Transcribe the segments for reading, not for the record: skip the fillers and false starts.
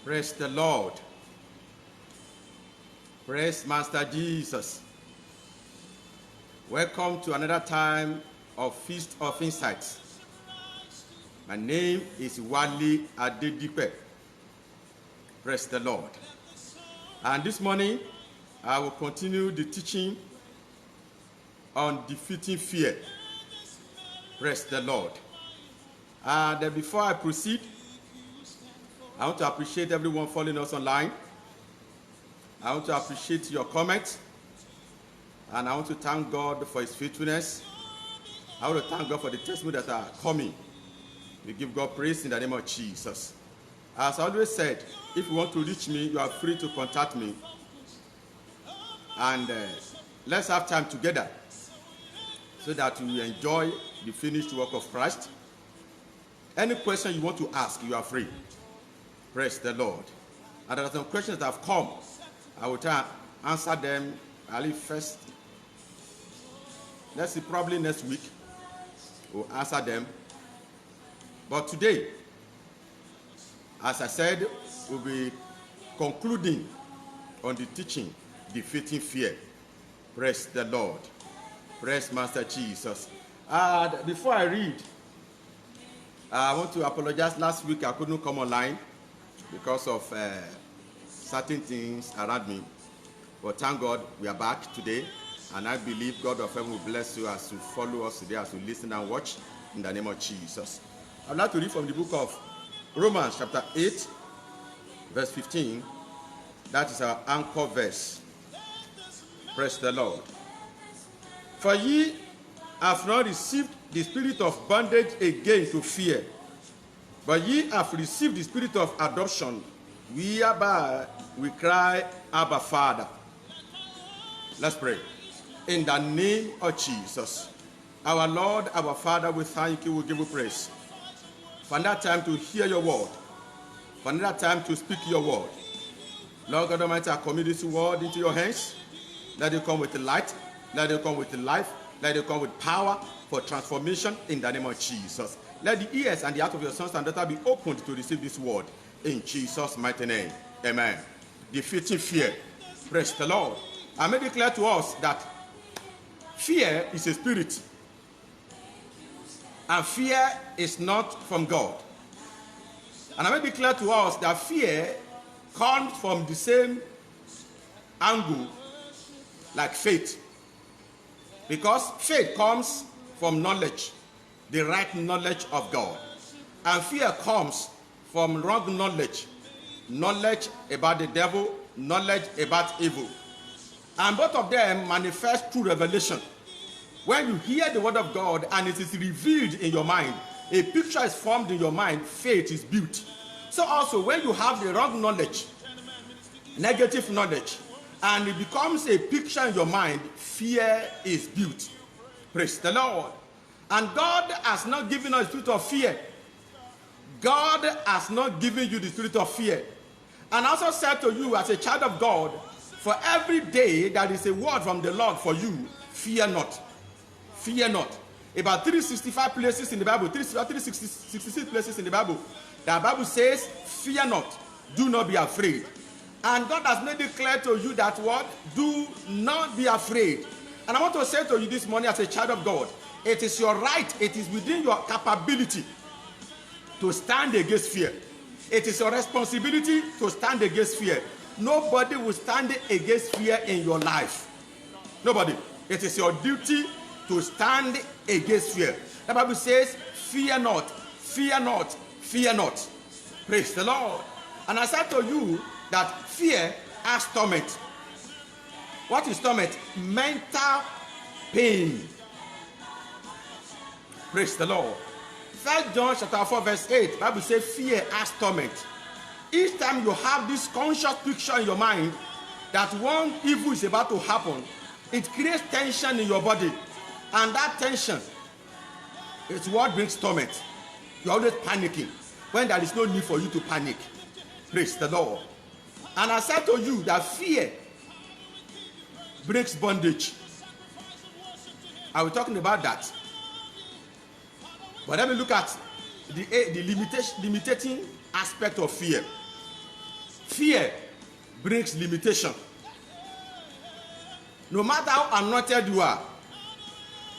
Praise the Lord. Praise Master Jesus. Welcome to another time of Feast of Insights. My name is Wale Adedipe. Praise the Lord. And this morning, I will continue the teaching on defeating fear. Praise the Lord. And before I proceed, I want to appreciate everyone following us online. I want to appreciate your comments. And I want to thank God for his faithfulness. I want to thank God for the testimony that are coming. We give God praise in the name of Jesus. As I always said, if you want to reach me, you are free to contact me. And let's have time together so that you enjoy the finished work of Christ. Any question you want to ask, you are free. Praise the Lord. And there are some questions that have come. I will try and answer them. I'll leave first. Let's see, probably next week we'll answer them. But today, as I said, we'll be concluding on the teaching, defeating fear. Praise the Lord. Praise Master Jesus. Before I read, I want to apologize. Last week I couldn't come online because of certain things around me. But thank God we are back today. And I believe God of heaven will bless you as you follow us today, as you listen and watch in the name of Jesus. I'd like to read from the book of Romans chapter 8, verse 15. That is our anchor verse. Praise the Lord. For ye have not received the spirit of bondage again to fear, but ye have received the spirit of adoption, whereby we cry, Abba, Father. Let's pray. In the name of Jesus, our Lord, our Father, we thank you, we give you praise. For another time to hear your word, for another time to speak your word. Lord God Almighty, I commit this word into your hands. Let it come with the light, let it come with the life, let it come with power for transformation in the name of Jesus. Let the ears and the heart of your sons and daughters be opened to receive this word in Jesus' mighty name. Amen. Defeating fear. Praise the Lord. I may declare to us that fear is a spirit, and fear is not from God. And I may declare to us that fear comes from the same angle like faith, because faith comes from knowledge, the right knowledge of God, and fear comes from wrong knowledge, knowledge about the devil, knowledge about evil. And both of them manifest through revelation. When you hear the word of God and it is revealed in your mind, a picture is formed in your mind, faith is built. So also when you have the wrong knowledge, negative knowledge, and it becomes a picture in your mind, fear is built. Praise the Lord. And God has not given us the spirit of fear. God has not given you the spirit of fear. And I also said to you as a child of God, for every day there is a word from the Lord for you, fear not. Fear not. About 365 places in the Bible, 366 places in the Bible says, fear not, do not be afraid. And God has made it clear to you that what? Do not be afraid. And I want to say to you this morning as a child of God, it is your right, it is within your capability to stand against fear. It is your responsibility to stand against fear. Nobody will stand against fear in your life. Nobody. It is your duty to stand against fear. The Bible says, fear not, fear not, fear not. Praise the Lord. And I said to you that fear has torment. What is torment? Mental pain. Praise the Lord. 1 John chapter 4 verse 8, the Bible says fear has torment. Each time you have this conscious picture in your mind that one evil is about to happen, it creates tension in your body. And that tension is what brings torment. You're always panicking when there is no need for you to panic. Praise the Lord. And I said to you that fear breaks bondage. I was talking about that. But let me look at the limiting aspect of fear. Fear brings limitation. No matter how anointed you are,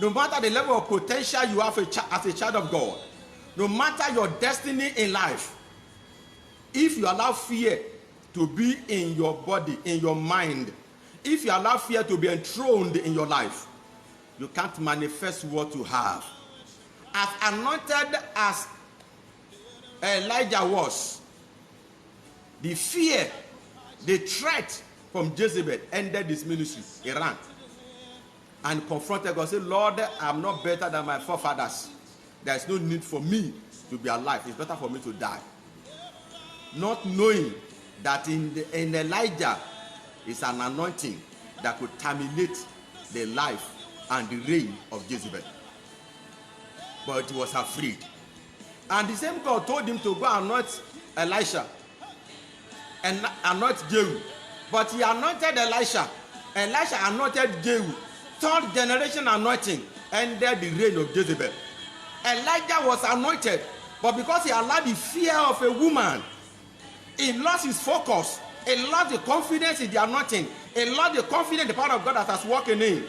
no matter the level of potential you have as a child of God, no matter your destiny in life, if you allow fear to be in your body, in your mind, if you allow fear to be enthroned in your life, you can't manifest what you have. As anointed as Elijah was, the fear, the threat from Jezebel ended his ministry. He ran and confronted God, said, Lord, I'm not better than my forefathers. There is no need for me to be alive. It's better for me to die. Not knowing that in Elijah is an anointing that could terminate the life and the reign of Jezebel. But he was afraid. And the same God told him to go anoint Elisha and anoint Jehu. But he anointed Elisha. Elisha anointed Jehu. Third generation anointing ended the reign of Jezebel. Elijah was anointed, but because he allowed the fear of a woman, he lost his focus. He lost the confidence in the anointing. He lost the confidence in the power of God that has walked in him.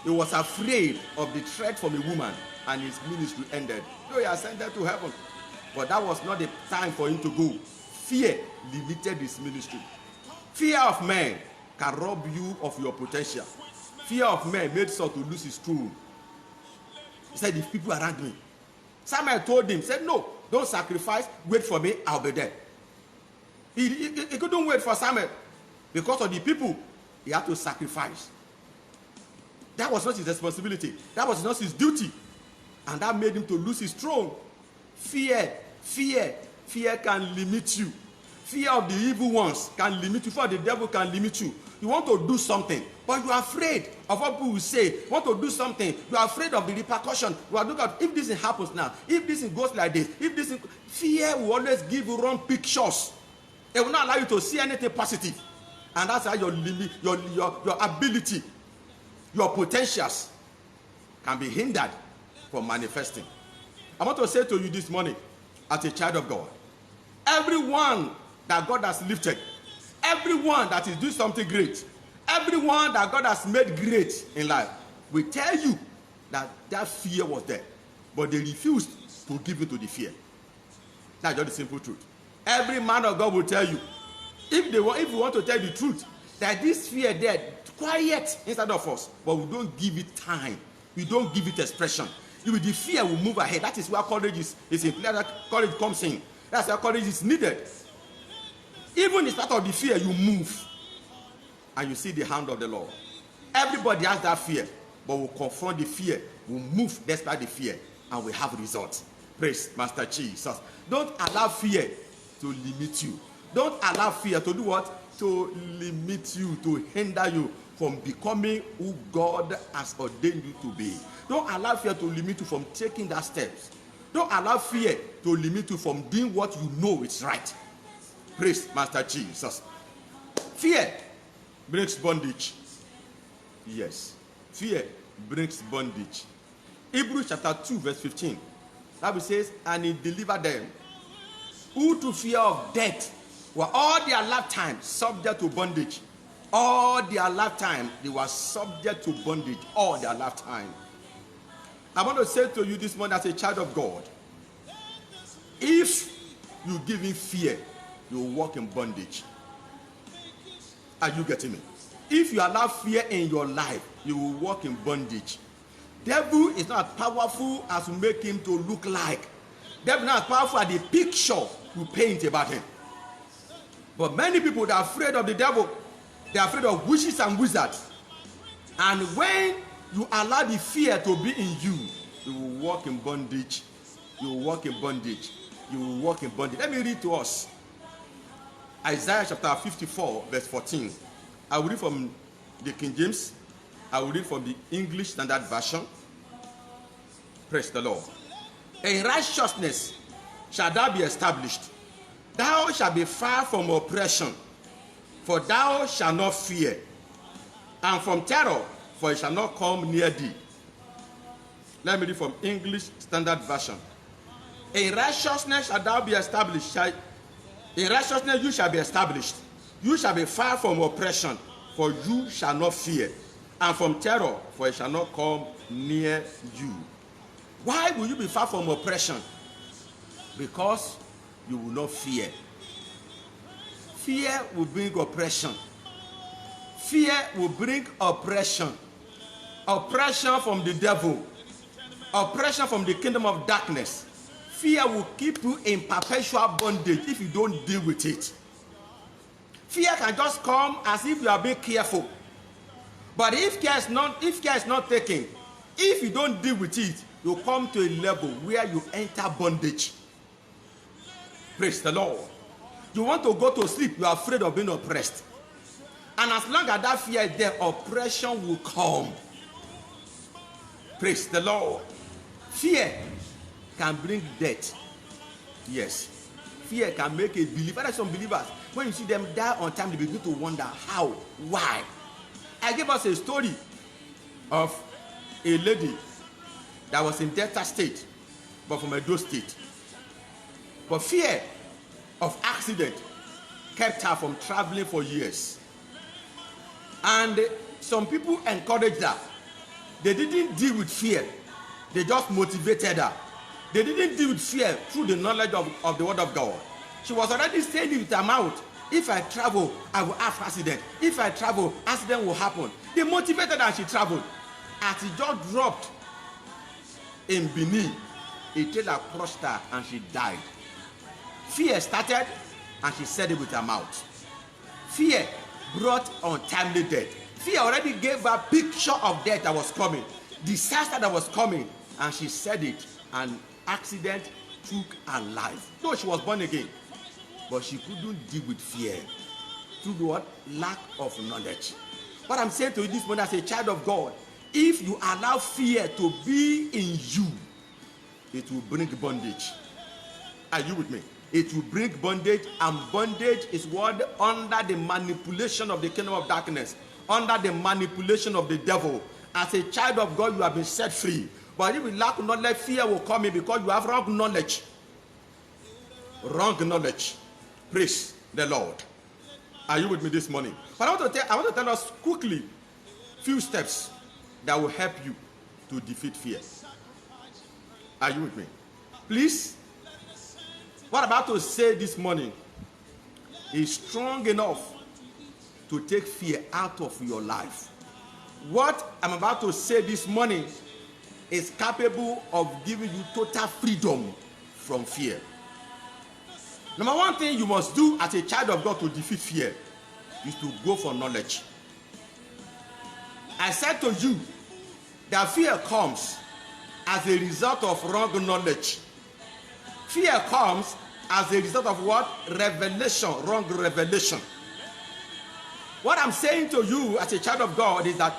He was afraid of the threat from a woman, and his ministry ended. So he ascended to heaven. But that was not the time for him to go. Fear limited his ministry. Fear of men can rob you of your potential. Fear of men made Saul to lose his throne. He said, if people around me. Samuel told him, said, no, don't sacrifice. Wait for me, I'll be there. He couldn't wait for Samuel. Because of the people, he had to sacrifice. That was not his responsibility. That was not his duty. And that made him to lose his throne. Fear can limit you. Fear of the evil ones can limit you. Fear of the devil can limit you. You want to do something, but you are afraid of what people will say. You want to do something, you are afraid of the repercussion. You are looking at, if this happens now, if this goes like this, if this, fear will always give you wrong pictures. It will not allow you to see anything positive. And that's how your ability, your potentials can be hindered from manifesting. I want to say to you this morning, as a child of God, everyone that God has lifted, everyone that is doing something great, everyone that God has made great in life, will tell you that that fear was there, but they refused to give in to the fear. That's just the simple truth. Every man of God will tell you, if you want to tell the truth, that this fear there, quiet inside of us, but we don't give it time. We don't give it expression. The fear will move ahead. That is where courage is in place. That courage comes in. That's where courage is needed. Even in spite of the fear, you move. And you see the hand of the Lord. Everybody has that fear, but we'll confront the fear. We'll move despite the fear, and we have results. Praise Master Jesus. Don't allow fear to limit you. Don't allow fear to do what? To limit you, to hinder you from becoming who God has ordained you to be. Don't allow fear to limit you from taking that steps. Don't allow fear to limit you from doing what you know is right. Praise Master Jesus. Fear brings bondage. Yes. Fear brings bondage. Hebrews chapter 2 verse 15. Bible says, and he delivered them who through fear of death were all their lifetime subject to bondage. All their lifetime they were subject to bondage. All their lifetime. I want to say to you this morning as a child of God, if you give in fear, you will walk in bondage. Are you getting me? If you allow fear in your life, you will walk in bondage. Devil is not as powerful as you make him to look like. Devil is not as powerful as the picture you paint about him. But many people that are afraid of the devil, they are afraid of witches and wizards. And when you allow the fear to be in you, you will walk in bondage. You will walk in bondage. You will walk in bondage. Let me read to us Isaiah chapter 54 verse 14. I will read from the King James. I will read from the English Standard Version. Praise the Lord. In righteousness shall thou be established. Thou shalt be far from oppression, for thou shalt not fear, and from terror, for it shall not come near thee. Let me read from English Standard Version. In righteousness shall thou be established. In righteousness you shall be established. You shall be far from oppression, for you shall not fear, and from terror, for it shall not come near you. Why will you be far from oppression? Because you will not fear. Fear will bring oppression. Fear will bring oppression. Oppression from the devil. Oppression from the kingdom of darkness. Fear will keep you in perpetual bondage if you don't deal with it. Fear can just come as if you are being careful. But if care is not taken, if you don't deal with it, you come to a level where you enter bondage. Praise the Lord. You want to go to sleep, you are afraid of being oppressed. And as long as that fear is there, oppression will come. Praise the Lord. Fear can bring death. Yes. Fear can make a believer. There are some believers, when you see them die on time, they begin to wonder how, why. I gave us a story of a lady that was in Delta State, but from Edo State. But fear of accident kept her from traveling for years. And some people encouraged her. They didn't deal with fear. They just motivated her. They didn't deal with fear through the knowledge of the word of God. She was already saying it with her mouth. If I travel, I will have accident. If I travel, accident will happen. They motivated her and she traveled. As she just dropped in Benin, a trailer crushed her and she died. Fear started and she said it with her mouth. Fear brought untimely death. Fear already gave her a picture of death that was coming, disaster that was coming, and she said it, and accident took her life. Though she was born again, but she couldn't deal with fear through what? Lack of knowledge. What I'm saying to you this morning as a child of God, if you allow fear to be in you, it will bring bondage. Are you with me? It will bring bondage, and bondage is what? Under the manipulation of the kingdom of darkness, under the manipulation of the devil. As a child of God, you have been set free. But if you lack knowledge, fear will come in because you have wrong knowledge. Wrong knowledge. Praise the Lord. Are you with me this morning? But I want to tell us quickly few steps that will help you to defeat fear. Are you with me? Please, what I'm about to say this morning is strong enough to take fear out of your life. What I'm about to say this morning is capable of giving you total freedom from fear. Number one thing you must do as a child of God to defeat fear is to go for knowledge. I said to you that fear comes as a result of wrong knowledge. Fear comes as a result of what? Revelation, wrong revelation. What I'm saying to you as a child of God is that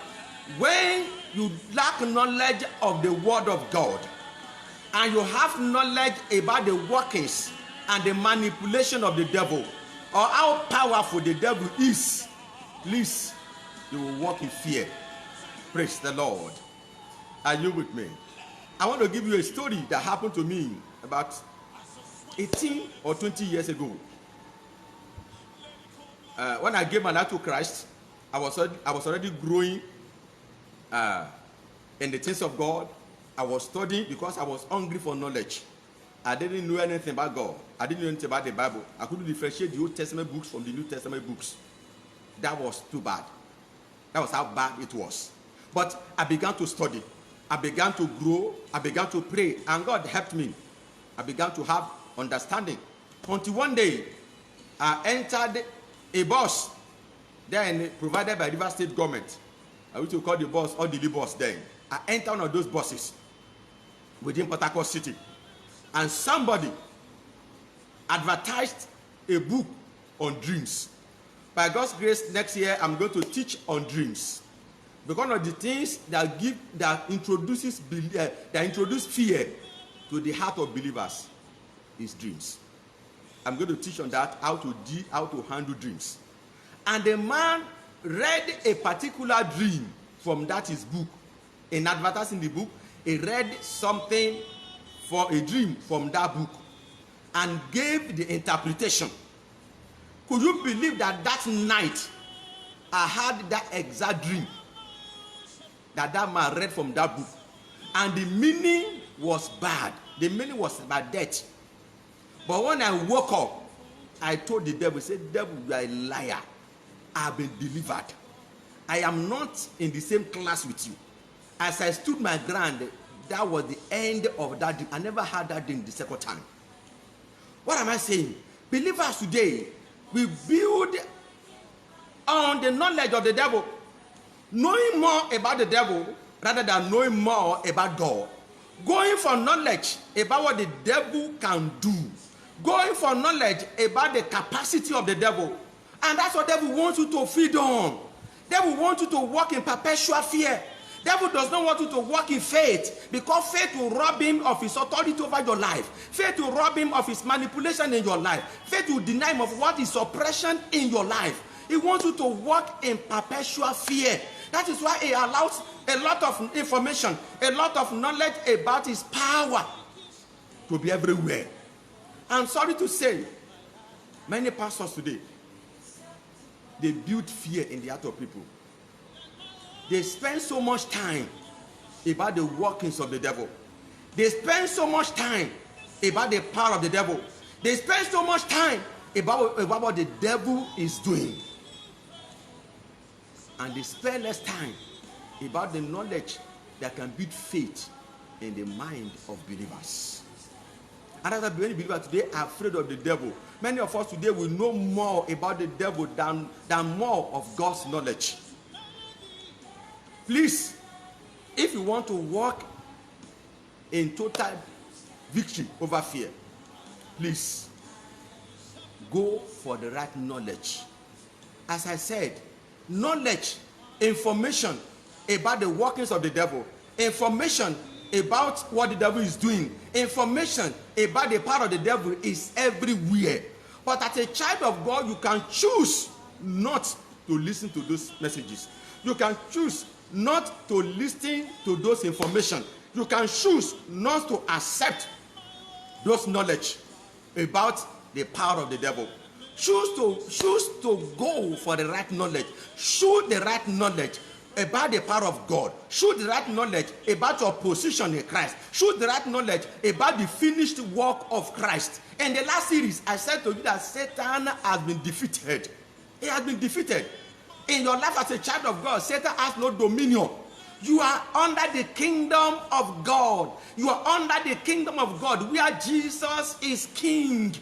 when you lack knowledge of the word of God, and you have knowledge about the workings and the manipulation of the devil, or how powerful the devil is, please, you will walk in fear. Praise the Lord. Are you with me? I want to give you a story that happened to me about 18 or 20 years ago. When I gave my life to Christ, I was already growing in the things of God. I was studying because I was hungry for knowledge. I didn't know anything about God. I didn't know anything about the Bible. I couldn't differentiate the Old Testament books from the New Testament books. That was too bad. That was how bad it was. But I began to study. I began to grow. I began to pray. And God helped me. I began to have understanding. Until one day, I entered a bus then provided by River State government. I used to call the bus or the bus then. I entered one of those buses within Port Harcourt City. And somebody advertised a book on dreams. By God's grace, next year I'm going to teach on dreams. Because of the things that introduce fear to the heart of believers is dreams. I'm going to teach on that, how to handle dreams. And the man read a particular dream from that his book. In advertising the book, he read something for a dream from that book and gave the interpretation. Could you believe that that night I had that exact dream that man read from that book? And the meaning was bad. The meaning was about death. But when I woke up, I told the devil, I said, devil, you are a liar. I have been delivered. I am not in the same class with you. As I stood my ground, that was the end of that dream. I never had that dream the second time. What am I saying? Believers today, we build on the knowledge of the devil, knowing more about the devil rather than knowing more about God. Going for knowledge about what the devil can do. Going for knowledge about the capacity of the devil. And that's what the devil wants you to feed on. The devil wants you to walk in perpetual fear. The devil does not want you to walk in faith, because faith will rob him of his authority over your life. Faith will rob him of his manipulation in your life. Faith will deny him of what is oppression in your life. He wants you to walk in perpetual fear. That is why he allows a lot of information, a lot of knowledge about his power to be everywhere. I'm sorry to say, many pastors today, they build fear in the heart of people. They spend so much time about the workings of the devil. They spend so much time about the power of the devil. They spend so much time about what the devil is doing. And they spend less time about the knowledge that can build faith in the mind of believers. And as many believers today are afraid of the devil. Many of us today will know more about the devil than more of God's knowledge. Please, if you want to walk in total victory over fear, please go for the right knowledge. As I said, knowledge, information about the workings of the devil, information about what the devil is doing, information about the power of the devil is everywhere. But as a child of God, you can choose not to listen to those messages. You can choose not to listen to those information. You can choose not to accept those knowledge about the power of the devil. Choose to go for the right knowledge. Choose the right knowledge about the power of God. Choose the right knowledge about your position in Christ. Choose the right knowledge about the finished work of Christ. In the last series, I said to you that Satan has been defeated. He has been defeated. In your life as a child of God, Satan has no dominion. You are under the kingdom of God. You are under the kingdom of God, where Jesus is king,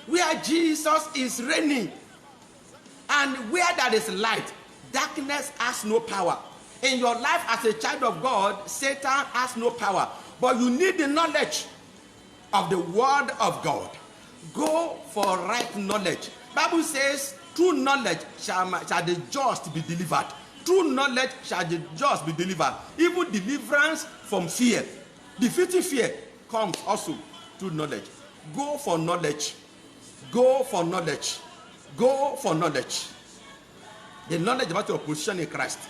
where Jesus is reigning, and where there is light, darkness has no power. In your life as a child of God, Satan has no power. But you need the knowledge of the word of God. Go for right knowledge. Bible says, through knowledge shall the just be delivered. Through knowledge shall the just be delivered. Even deliverance from fear. Defeating fear comes also through knowledge. Go for knowledge. Go for knowledge. Go for knowledge. The knowledge about your position in Christ.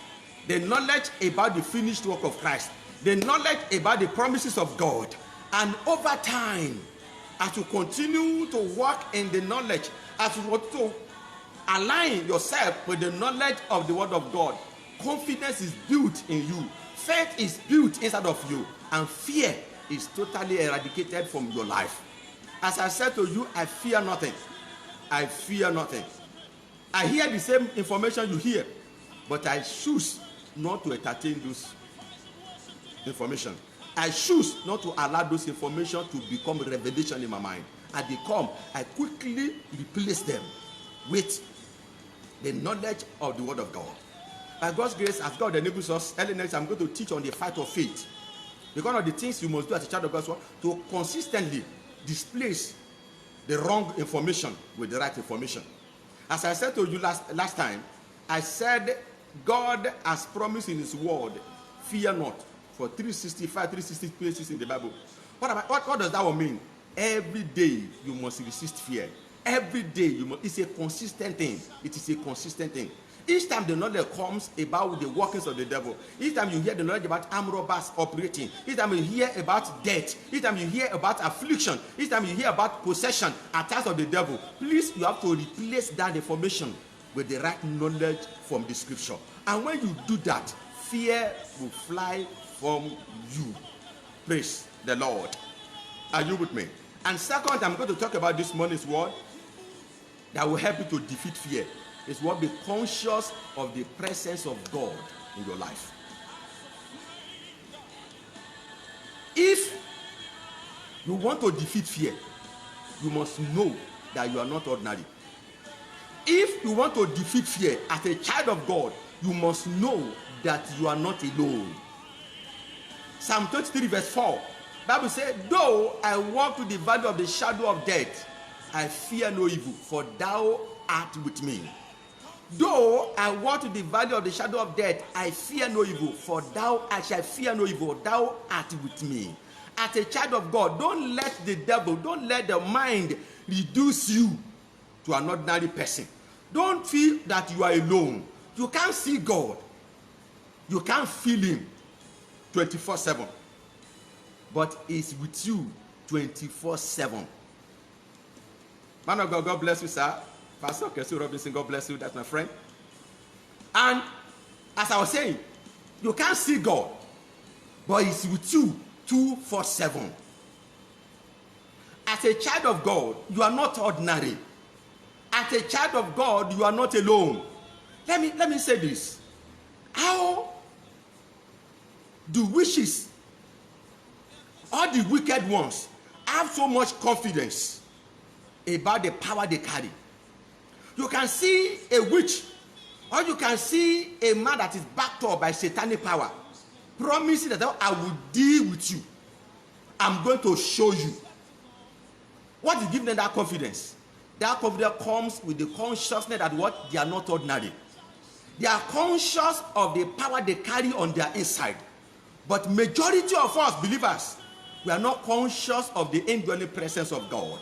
The knowledge about the finished work of Christ. The knowledge about the promises of God. And over time, as you continue to walk in the knowledge, as you want to align yourself with the knowledge of the word of God, confidence is built in you. Faith is built inside of you. And fear is totally eradicated from your life. As I said to you, I fear nothing. I fear nothing. I hear the same information you hear, but I choose not to entertain those information. I choose not to allow those information to become revelation in my mind. As they come, I quickly replace them with the knowledge of the word of God. By God's grace, as God enables us, early next I'm going to teach on the fight of faith. Because of the things you must do as a child of God to consistently displace the wrong information with the right information. As I said to you last time, I said God has promised in his word, fear not, for 360 places in the Bible. What does that one mean? Every day you must resist fear. Every day you must. It's a consistent thing. It is a consistent thing. Each time the knowledge comes about the workings of the devil, each time you hear the knowledge about armed robbers operating, each time you hear about death, each time you hear about affliction, each time you hear about possession, attacks of the devil, please, you have to replace that information with the right knowledge from the scripture. And when you do that, fear will fly from you. Praise the Lord. Are you with me? And second, I'm going to talk about this morning's word that will help you to defeat fear. Is what be conscious of the presence of God in your life. If you want to defeat fear, you must know that you are not ordinary. If you want to defeat fear as a child of God, you must know that you are not alone. Psalm 23 verse 4, Bible says, though I walk through the valley of the shadow of death, I fear no evil, for thou art with me. Though I walk to the valley of the shadow of death, I fear no evil, for I shall fear no evil, thou art with me. As a child of God, don't let the devil, don't let the mind reduce you to an ordinary person. Don't feel that you are alone. You can't see God. You can't feel him 24/7. But he's with you 24/7. Man of God, God bless you, sir. Pastor Kessie Robinson, God bless you. That's my friend. And as I was saying, you can't see God, but he's with you 24/7. As a child of God, you are not ordinary. As a child of God, you are not alone. Let me say this. How do wishes, all the wicked ones, have so much confidence about the power they carry? You can see a witch, or you can see a man that is backed up by satanic power, promising that I will deal with you. I'm going to show you. What is giving them that confidence? That confidence comes with the consciousness that what? They are not ordinary. They are conscious of the power they carry on their inside. But majority of us believers, we are not conscious of the indwelling presence of God.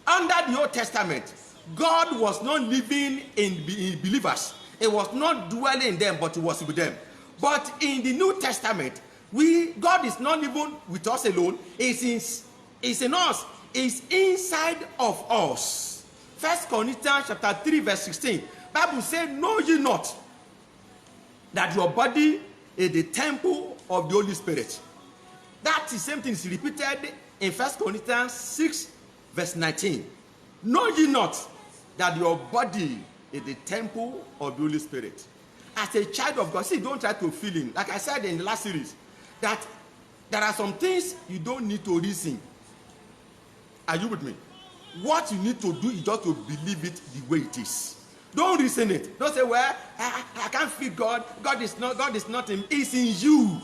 Under the Old Testament, God was not living in believers. It was not dwelling in them, but it was with them. But in the New Testament, God is not even with us alone. It's in us. It's inside of us. 1 Corinthians chapter 3 verse 16. Bible says, know ye not that your body is the temple of the Holy Spirit. That is same thing is repeated in 1 Corinthians 6 verse 19. Know ye not that your body is the temple of the Holy Spirit? As a child of God, see, don't try to feel him. Like I said in the last series, that there are some things you don't need to reason. Are you with me? What you need to do is just to believe it the way it is. Don't reason it. Don't say, well, I can't feel God. God is not in. It's in you.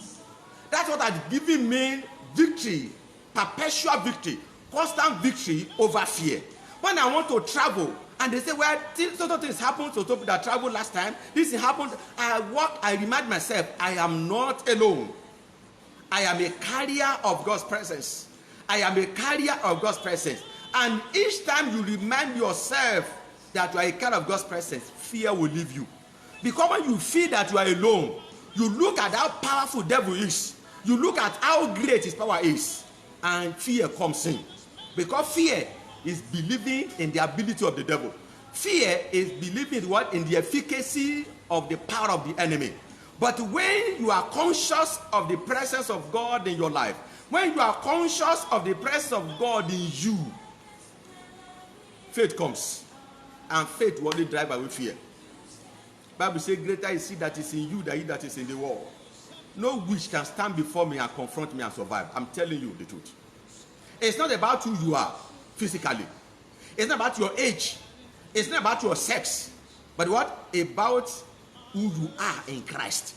That's what has given me victory, perpetual victory, constant victory over fear. When I want to travel, and they say, well, certain things happened to people that traveled last time. This happened. I remind myself, I am not alone. I am a carrier of God's presence. I am a carrier of God's presence. And each time you remind yourself that you are a carrier of God's presence, fear will leave you. Because when you feel that you are alone, you look at how powerful the devil is. You look at how great his power is. And fear comes in. Because fear is believing in the ability of the devil. Fear is believing what? In the efficacy of the power of the enemy. But when you are conscious of the presence of God in your life, when you are conscious of the presence of God in you, faith comes. And faith will only drive away fear. Bible says, greater is he that is in you than he that is in the world. No witch can stand before me and confront me and survive. I'm telling you the truth. It's not about who you are physically. It's not about your age. It's not about your sex. But what? About who you are in Christ.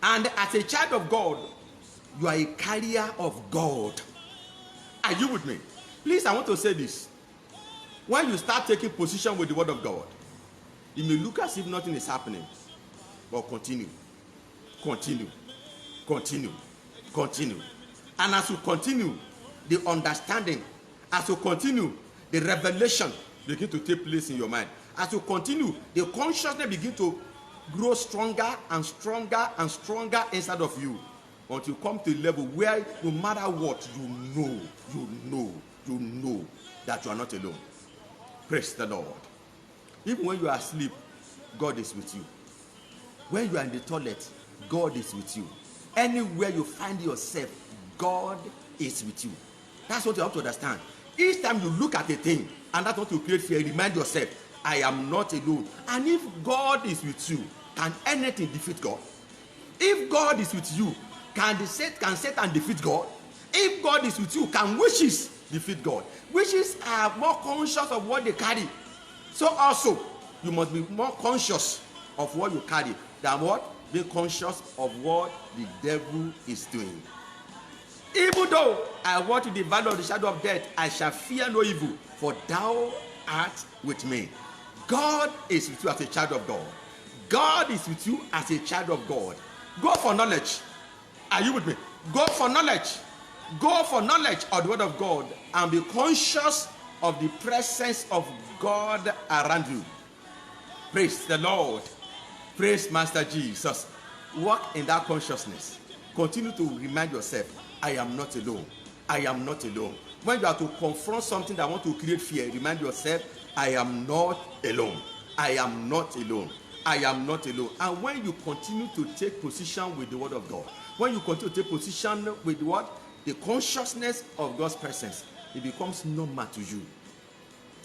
And as a child of God, you are a carrier of God. Are you with me? Please, I want to say this. When you start taking position with the word of God, it may look as if nothing is happening. But continue. Continue. Continue. Continue. And as you continue, the understanding, as you continue, the revelation begin to take place in your mind. As you continue, the consciousness begin to grow stronger and stronger and stronger inside of you until you come to a level where no matter what, you know that you are not alone. Praise the Lord. Even when you are asleep, God is with you. When you are in the toilet, God is with you. Anywhere you find yourself, God is with you. That's what you have to understand. Each time you look at a thing and that's what you create fear, remind yourself, I am not alone. And if God is with you, can anything defeat God? If God is with you, can Satan defeat God? If God is with you, can wishes defeat God? Wishes are more conscious of what they carry. So also, you must be more conscious of what you carry than what? Be conscious of what the devil is doing. Even though I walk in the valley of the shadow of death, I shall fear no evil, for thou art with me. God is with you as a child of God. God is with you as a child of God. Go for knowledge. Are you with me? Go for knowledge. Go for knowledge of the word of God and be conscious of the presence of God around you. Praise the Lord. Praise Master Jesus. Walk in that consciousness. Continue to remind yourself, I am not alone. I am not alone. When you are to confront something that want to create fear, remind yourself, I am not alone. I am not alone. I am not alone. And when you continue to take position with the word of God, when you continue to take position with what? The consciousness of God's presence, it becomes normal to you.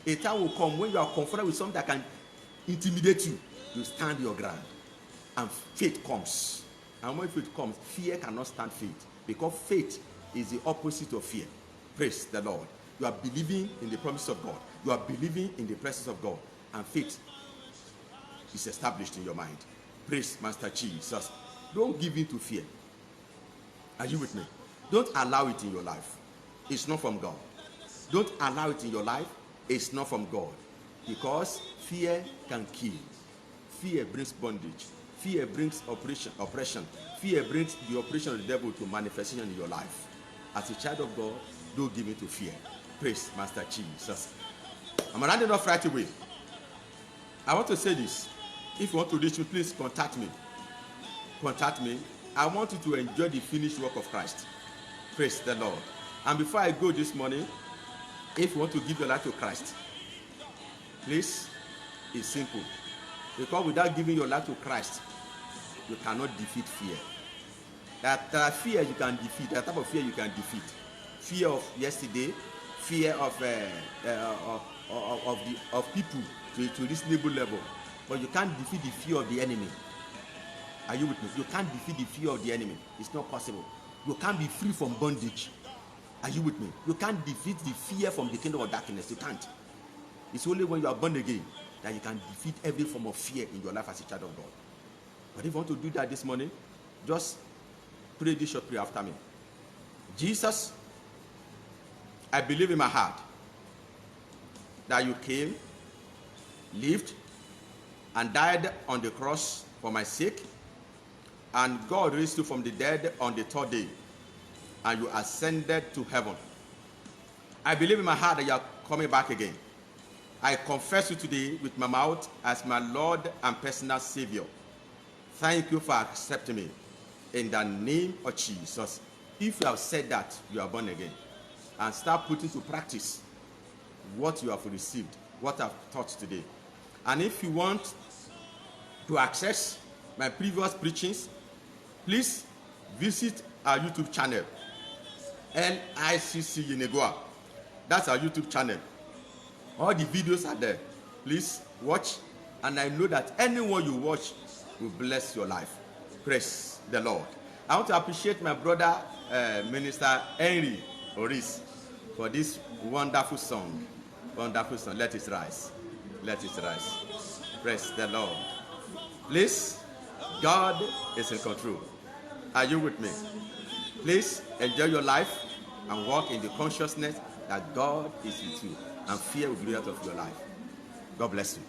A time will come when you are confronted with something that can intimidate you. You stand your ground. And faith comes. And when faith comes, fear cannot stand faith. Because faith is the opposite of fear. Praise the Lord. You are believing in the promise of God. You are believing in the presence of God. And faith is established in your mind. Praise Master Jesus. Don't give in to fear. Are you with me? Don't allow it in your life. It's not from God. Don't allow it in your life. It's not from God. Because fear can kill. Fear brings bondage. Fear brings oppression. Fear brings the operation of the devil to manifestation in your life. As a child of God, don't give in to fear. Praise Master Jesus. I'm rounding off right away. I want to say this. If you want to reach me, please contact me. Contact me. I want you to enjoy the finished work of Christ. Praise the Lord. And before I go this morning, if you want to give your life to Christ, please, it's simple. Because without giving your life to Christ, you cannot defeat fear. There are fear you can defeat. There are type of fear you can defeat. Fear of yesterday, fear of people to a reasonable level. But you can't defeat the fear of the enemy. Are you with me? You can't defeat the fear of the enemy. It's not possible. You can't be free from bondage. Are you with me? You can't defeat the fear from the kingdom of darkness. You can't. It's only when you are born again that you can defeat every form of fear in your life as a child of God. But if you want to do that this morning, just pray this short prayer after me. Jesus, I believe in my heart that you came, lived, and died on the cross for my sake, and God raised you from the dead on the third day, and you ascended to heaven. I believe in my heart that you are coming back again. I confess you today with my mouth as my Lord and personal Savior. Thank you for accepting me. In the name of Jesus. If you have said that, you are born again. And start putting to practice what you have received, what I've taught today. And if you want to access my previous preachings, please visit our YouTube channel, LICC Yenagoa. That's our YouTube channel. All the videos are there. Please watch, and I know that anyone you watch will bless your life. Praise the Lord. I want to appreciate my brother, Minister Henry Oris, for this wonderful song. Wonderful song. Let it rise. Let it rise. Praise the Lord. Please, God is in control. Are you with me? Please enjoy your life and walk in the consciousness that God is with you, and fear will be out of your life. God bless you.